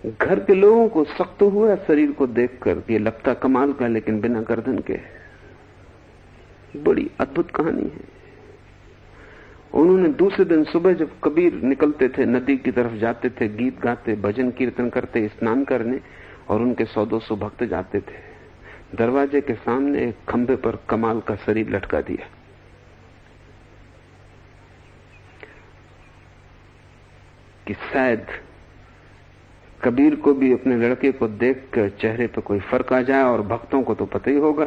घर के लोगों को सख्त हुआ शरीर को देखकर ये लगता कमाल का, लेकिन बिना गर्दन के। बड़ी अद्भुत कहानी है। उन्होंने दूसरे दिन सुबह जब कबीर निकलते थे, नदी की तरफ जाते थे, गीत गाते, भजन कीर्तन करते, स्नान करने, और उनके 100-200 भक्त जाते थे, दरवाजे के सामने एक खंभे पर कमाल का शरीर लटका दिया। कि शायद कबीर को भी अपने लड़के को देखकर चेहरे पर कोई फर्क आ जाए, और भक्तों को तो पता ही होगा,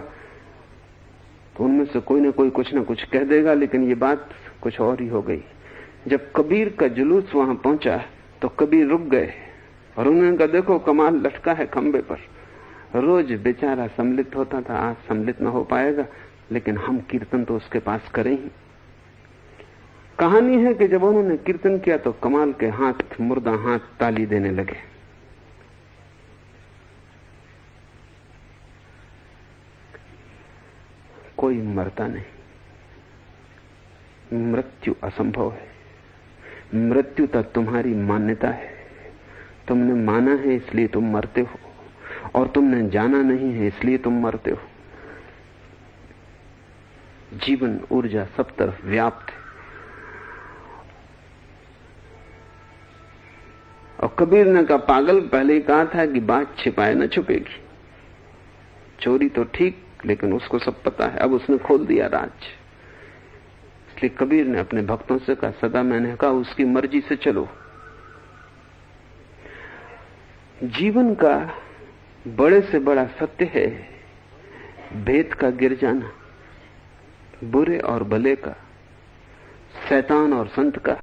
तो उनमें से कोई ना कोई कुछ ना कुछ कह देगा। लेकिन ये बात कुछ और ही हो गई। जब कबीर का जुलूस वहां पहुंचा तो कबीर रुक गए और उन्होंने कहा, देखो कमाल लटका है खंबे पर। रोज बेचारा सम्मिलित होता था, आज सम्मिलित न हो पाएगा, लेकिन हम कीर्तन तो उसके पास करें ही। कहानी है कि जब उन्होंने कीर्तन किया तो कमाल के हाथ, मुर्दा हाथ ताली देने लगे। कोई मरता नहीं, मृत्यु असंभव है। मृत्यु तक तुम्हारी मान्यता है। तुमने माना है इसलिए तुम मरते हो, और तुमने जाना नहीं है इसलिए तुम मरते हो। जीवन ऊर्जा सब तरफ व्याप्त है। और कबीर ने कहा, पागल, पहले ही कहा था कि बात छिपाए न छुपेगी। चोरी तो ठीक, लेकिन उसको सब पता है। अब उसने खोल दिया राज। इसलिए कबीर ने अपने भक्तों से कहा, सदा मैंने कहा उसकी मर्जी से चलो। जीवन का बड़े से बड़ा सत्य है भेद का गिर जाना, बुरे और भले का, शैतान और संत का।